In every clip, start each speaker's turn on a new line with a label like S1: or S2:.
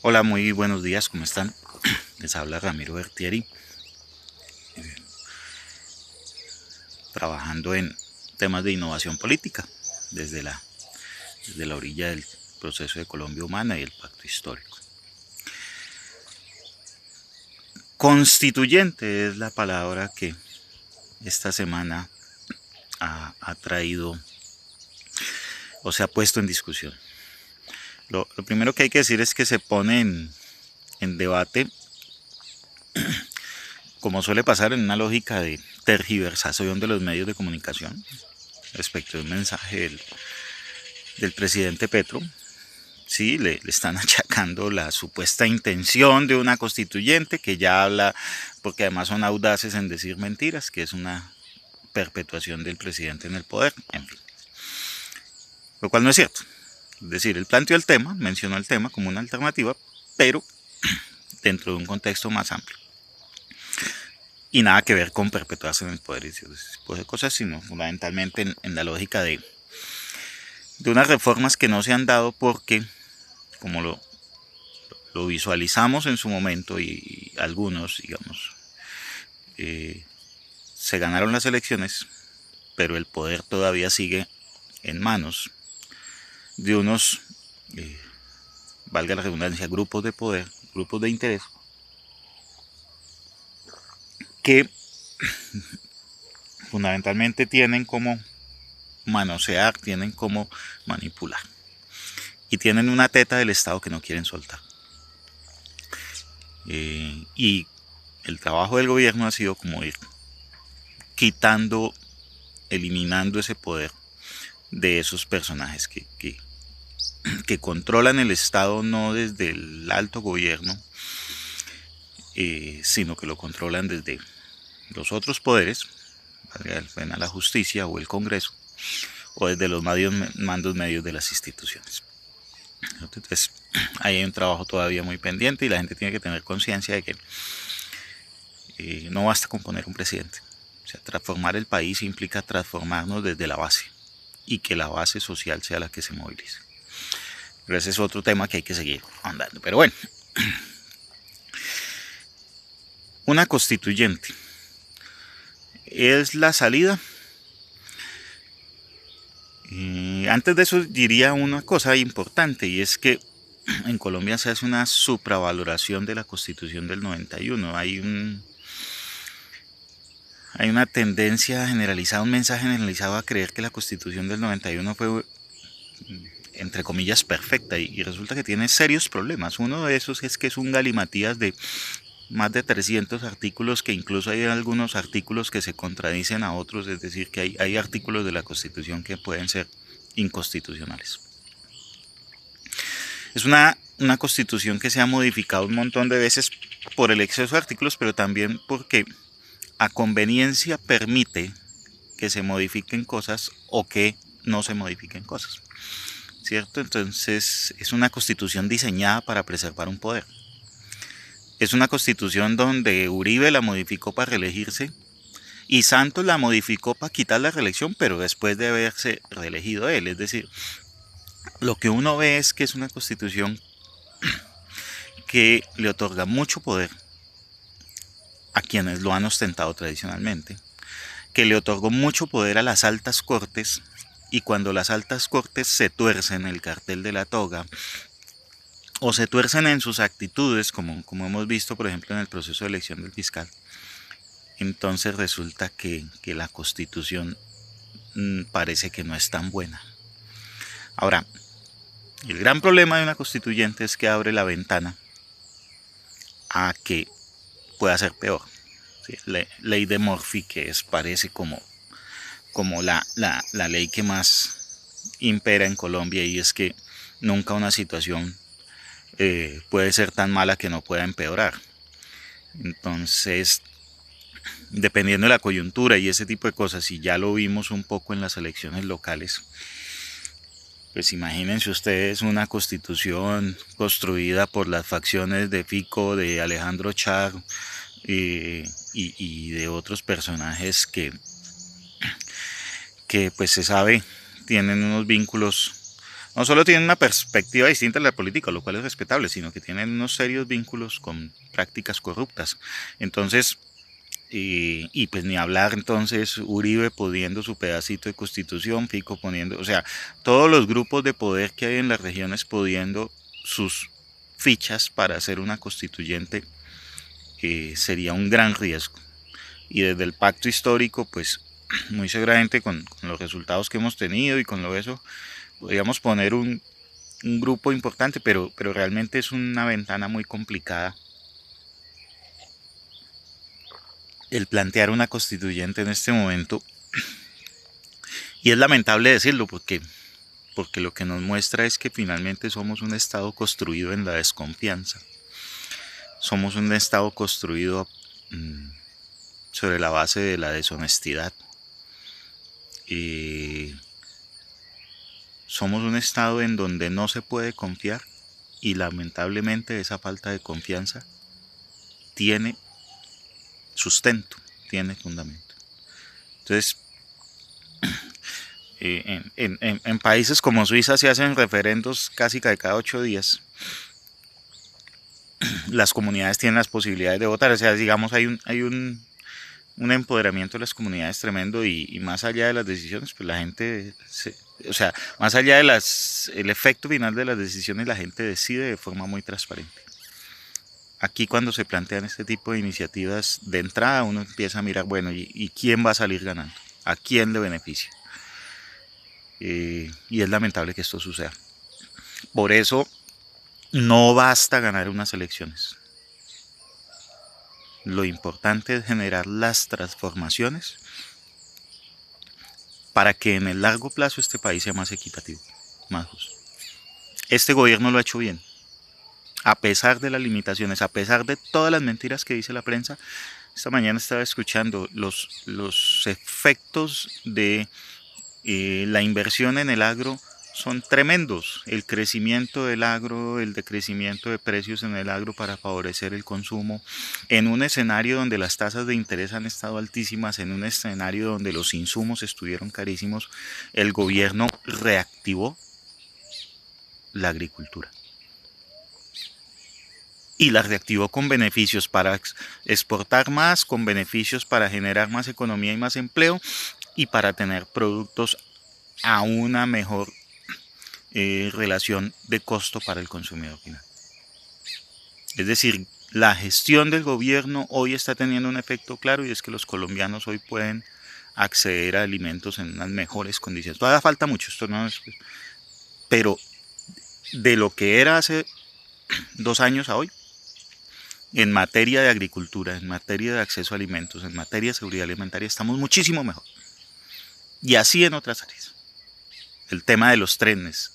S1: Hola, muy buenos días, ¿cómo están? Les habla Ramiro Bertieri, trabajando en temas de innovación política desde la orilla del proceso de Colombia Humana y el Pacto Histórico. Constituyente es la palabra que esta semana ha traído o se ha puesto en discusión. Lo primero que hay que decir es que se pone en debate, como suele pasar, en una lógica de tergiversación de los medios de comunicación respecto de un mensaje del presidente Petro. Sí, le están achacando la supuesta intención de una constituyente que ya habla, porque además son audaces en decir mentiras, que es una perpetuación del presidente en el poder, en fin. Lo cual no es cierto. Es decir, él planteó el tema, mencionó el tema como una alternativa, pero dentro de un contexto más amplio. Y nada que ver con perpetuarse en el poder y ese tipo de cosas, sino fundamentalmente en la lógica de unas reformas que no se han dado porque, como lo visualizamos en su momento y algunos, digamos, se ganaron las elecciones, pero el poder todavía sigue en manos de unos, valga la redundancia, grupos de poder, grupos de interés, que fundamentalmente tienen como manosear, tienen como manipular. Y tienen una teta del Estado que no quieren soltar. Y el trabajo del gobierno ha sido como ir quitando, eliminando ese poder de esos personajes que controlan el Estado no desde el alto gobierno, sino que lo controlan desde los otros poderes, la justicia o el Congreso, o desde los mandos medios de las instituciones. Entonces, ahí hay un trabajo todavía muy pendiente y la gente tiene que tener conciencia de que no basta con poner un presidente. O sea, transformar el país implica transformarnos desde la base y que la base social sea la que se movilice. Pero ese es otro tema que hay que seguir andando. Pero bueno, una constituyente es la salida. Antes de eso diría una cosa importante, y es que en Colombia se hace una supravaloración de la Constitución del 91. Hay una tendencia generalizada, un mensaje generalizado a creer que la Constitución del 91 fue, entre comillas, perfecta, y resulta que tiene serios problemas. Uno de esos es que es un galimatías de más de 300 artículos, que incluso hay algunos artículos que se contradicen a otros, es decir, que hay artículos de la Constitución que pueden ser inconstitucionales. Es una constitución que se ha modificado un montón de veces por el exceso de artículos, pero también porque a conveniencia permite que se modifiquen cosas o que no se modifiquen cosas, ¿cierto? Entonces es una constitución diseñada para preservar un poder. Es una constitución donde Uribe la modificó para reelegirse y Santos la modificó para quitar la reelección, pero después de haberse reelegido él. Es decir, lo que uno ve es que es una constitución que le otorga mucho poder a quienes lo han ostentado tradicionalmente, que le otorgó mucho poder a las altas cortes, y cuando las altas cortes se tuercen el cartel de la toga o se tuercen en sus actitudes, como hemos visto por ejemplo en el proceso de elección del fiscal, entonces resulta que la constitución parece que no es tan buena. Ahora, el gran problema de una constituyente es que abre la ventana a que pueda ser peor. ¿Sí? Ley de Murphy, que parece como la ley que más impera en Colombia, y es que nunca una situación puede ser tan mala que no pueda empeorar. Entonces, dependiendo de la coyuntura y ese tipo de cosas, y ya lo vimos un poco en las elecciones locales, pues imagínense ustedes una constitución construida por las facciones de Fico, de Alejandro Char y de otros personajes que pues se sabe tienen unos vínculos no solo tienen una perspectiva distinta de la política, lo cual es respetable, sino que tienen unos serios vínculos con prácticas corruptas. Entonces, y pues ni hablar entonces Uribe poniendo su pedacito de constitución, Fico poniendo, o sea, todos los grupos de poder que hay en las regiones poniendo sus fichas para hacer una constituyente, sería un gran riesgo. Y desde el pacto histórico, pues muy seguramente con los resultados que hemos tenido y con lo eso, podríamos poner un grupo importante, pero realmente es una ventana muy complicada el plantear una constituyente en este momento. Y es lamentable decirlo porque lo que nos muestra es que finalmente somos un Estado construido en la desconfianza. Somos un Estado construido sobre la base de la deshonestidad. Somos un Estado en donde no se puede confiar y lamentablemente esa falta de confianza tiene sustento, tiene fundamento. Entonces, en países como Suiza se hacen referendos casi cada 8 días. Las comunidades tienen las posibilidades de votar, o sea, digamos, hay un empoderamiento de las comunidades tremendo y más allá de las decisiones, pues la gente, o sea, más allá de el efecto final de las decisiones, la gente decide de forma muy transparente. Aquí cuando se plantean este tipo de iniciativas, de entrada uno empieza a mirar, bueno, ¿y quién va a salir ganando? ¿A quién le beneficia? Y es lamentable que esto suceda. Por eso no basta ganar unas elecciones. Lo importante es generar las transformaciones para que en el largo plazo este país sea más equitativo, más justo. Este gobierno lo ha hecho bien, a pesar de las limitaciones, a pesar de todas las mentiras que dice la prensa. Esta mañana estaba escuchando los efectos de la inversión en el agro son tremendos. El crecimiento del agro, el decrecimiento de precios en el agro para favorecer el consumo, en un escenario donde las tasas de interés han estado altísimas, en un escenario donde los insumos estuvieron carísimos, el gobierno reactivó la agricultura. Y la reactivó con beneficios para exportar más, con beneficios para generar más economía y más empleo, y para tener productos a una mejor relación de costo para el consumidor final. Es decir, la gestión del gobierno hoy está teniendo un efecto claro, y es que los colombianos hoy pueden acceder a alimentos en unas mejores condiciones. Todavía falta mucho, esto no es, pero de lo que era hace 2 años a hoy, en materia de agricultura, en materia de acceso a alimentos, en materia de seguridad alimentaria, estamos muchísimo mejor. Y así en otras áreas. El tema de los trenes,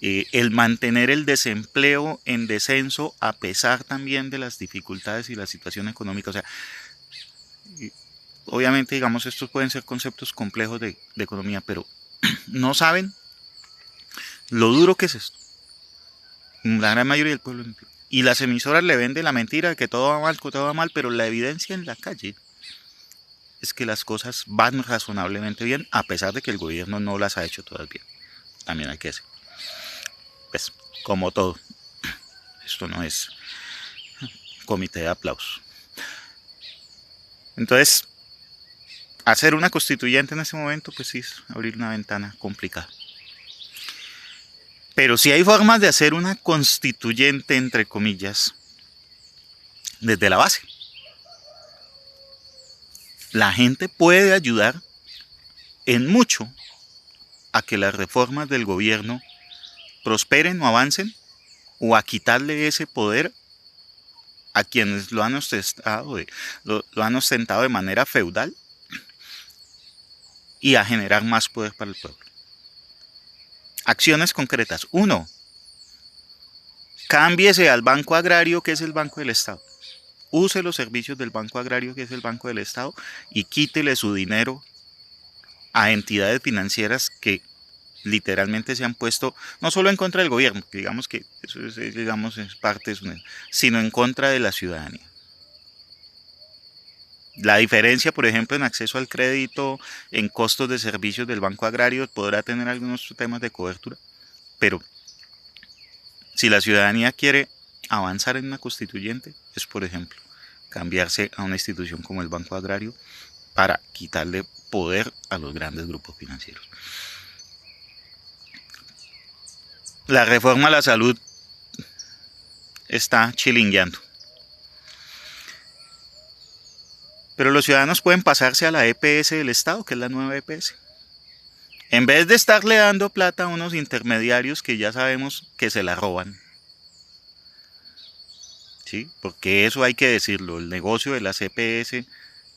S1: el mantener el desempleo en descenso a pesar también de las dificultades y la situación económica. O sea, obviamente, digamos, estos pueden ser conceptos complejos de economía, pero no saben lo duro que es esto. La gran mayoría del pueblo. Y las emisoras le venden la mentira de que todo va mal, pero la evidencia en la calle es que las cosas van razonablemente bien, a pesar de que el gobierno no las ha hecho todas bien. También hay que decir. Pues, como todo, esto no es comité de aplausos. Entonces, hacer una constituyente en ese momento, pues sí, es abrir una ventana complicada. Pero sí hay formas de hacer una constituyente, entre comillas, desde la base. La gente puede ayudar en mucho a que las reformas del gobierno prosperen o avancen, o a quitarle ese poder a quienes lo han ostentado de manera feudal, y a generar más poder para el pueblo. Acciones concretas. 1. Cámbiese al Banco Agrario, que es el Banco del Estado. Use los servicios del Banco Agrario, que es el Banco del Estado, y quítele su dinero a entidades financieras que literalmente se han puesto no solo en contra del gobierno, que digamos que eso es parte de su, sino en contra de la ciudadanía. La diferencia, por ejemplo, en acceso al crédito, en costos de servicios del Banco Agrario, podrá tener algunos temas de cobertura, pero si la ciudadanía quiere avanzar en una constituyente, es por ejemplo cambiarse a una institución como el Banco Agrario para quitarle poder a los grandes grupos financieros. La reforma a la salud está chilingueando. Pero los ciudadanos pueden pasarse a la EPS del Estado, que es la nueva EPS. En vez de estarle dando plata a unos intermediarios que ya sabemos que se la roban. ¿Sí? Porque eso hay que decirlo, el negocio de las EPS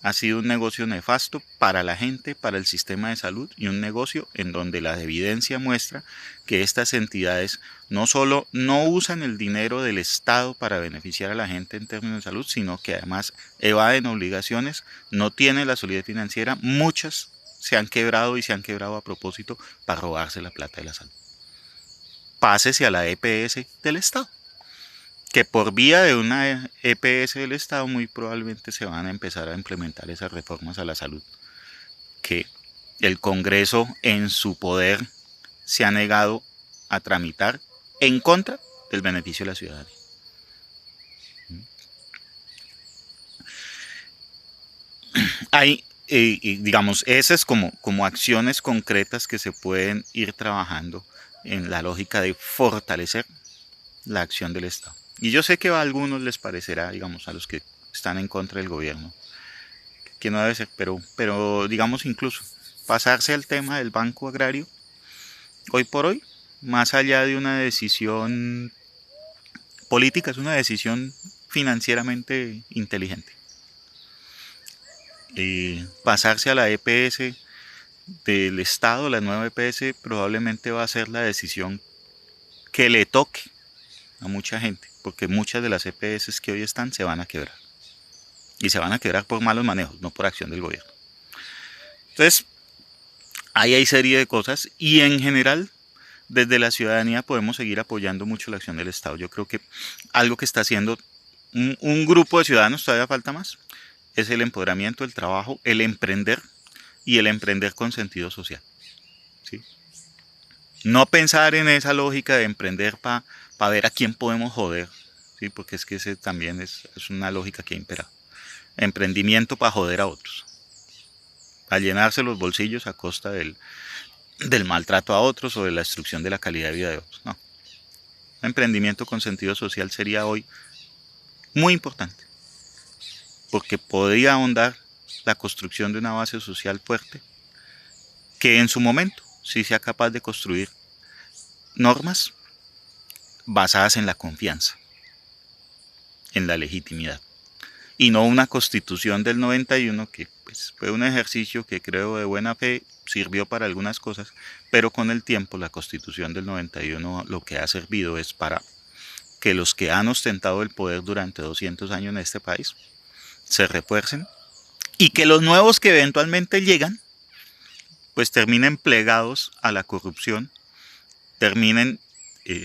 S1: ha sido un negocio nefasto para la gente, para el sistema de salud, y un negocio en donde la evidencia muestra que estas entidades no solo no usan el dinero del Estado para beneficiar a la gente en términos de salud, sino que además evaden obligaciones, no tienen la solidez financiera, muchas se han quebrado y se han quebrado a propósito para robarse la plata de la salud. Pásese a la EPS del Estado, que por vía de una EPS del Estado muy probablemente se van a empezar a implementar esas reformas a la salud que el Congreso en su poder se ha negado a tramitar en contra del beneficio de la ciudadanía. Hay, digamos, esas como acciones concretas que se pueden ir trabajando en la lógica de fortalecer la acción del Estado. Y yo sé que a algunos les parecerá, digamos, a los que están en contra del gobierno, que no debe ser, pero digamos incluso pasarse al tema del Banco Agrario, hoy por hoy, más allá de una decisión política, es una decisión financieramente inteligente. Pasarse a la EPS del Estado, la nueva EPS, probablemente va a ser la decisión que le toque a mucha gente, porque muchas de las EPS que hoy están se van a quebrar. Y se van a quebrar por malos manejos, no por acción del gobierno. Entonces, ahí hay serie de cosas y en general, desde la ciudadanía podemos seguir apoyando mucho la acción del Estado. Yo creo que algo que está haciendo un grupo de ciudadanos, todavía falta más, es el empoderamiento, el trabajo, el emprender y el emprender con sentido social. ¿Sí? No pensar en esa lógica de emprender para ver a quién podemos joder, ¿sí? Porque es que ese también es una lógica que ha imperado. Emprendimiento para joder a otros, a llenarse los bolsillos a costa del maltrato a otros o de la destrucción de la calidad de vida de otros. No. Un emprendimiento con sentido social sería hoy muy importante, porque podría ahondar la construcción de una base social fuerte que en su momento sí sea capaz de construir normas basadas en la confianza, en la legitimidad, y no una constitución del 91 que pues, fue un ejercicio que creo de buena fe sirvió para algunas cosas, pero con el tiempo la constitución del 91 lo que ha servido es para que los que han ostentado el poder durante 200 años en este país se refuercen y que los nuevos que eventualmente llegan pues terminen plegados a la corrupción, terminen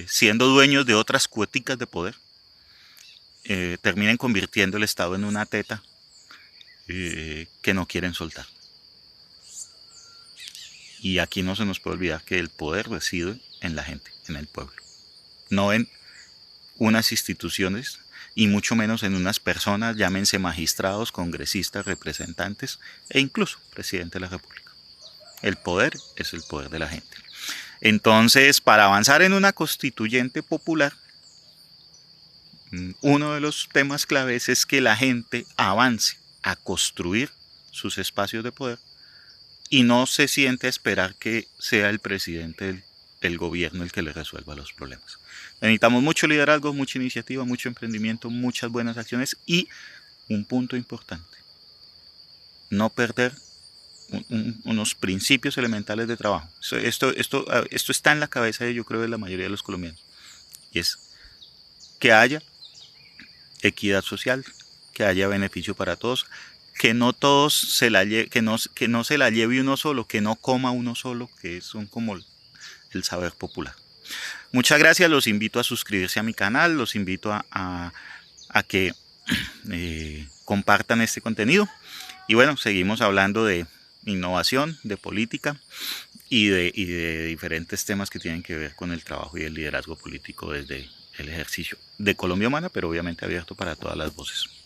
S1: siendo dueños de otras cuoticas de poder, terminen convirtiendo el Estado en una teta que no quieren soltar. Y aquí no se nos puede olvidar que el poder reside en la gente, en el pueblo, no en unas instituciones y mucho menos en unas personas, llámense magistrados, congresistas, representantes e incluso presidente de la República. El poder es el poder de la gente. Entonces, para avanzar en una constituyente popular, uno de los temas claves es que la gente avance a construir sus espacios de poder y no se siente a esperar que sea el presidente del gobierno el que le resuelva los problemas. Necesitamos mucho liderazgo, mucha iniciativa, mucho emprendimiento, muchas buenas acciones y un punto importante, no perder unos principios elementales de trabajo. Esto está en la cabeza de, yo creo, de la mayoría de los colombianos, y es que haya equidad social, que haya beneficio para todos, que no todos se la que no se la lleve uno solo, que no coma uno solo, que son como el saber popular. Muchas gracias, los invito a suscribirse a mi canal, los invito a que compartan este contenido y bueno, seguimos hablando de innovación, de política y de diferentes temas que tienen que ver con el trabajo y el liderazgo político desde el ejercicio de Colombia Humana, pero obviamente abierto para todas las voces.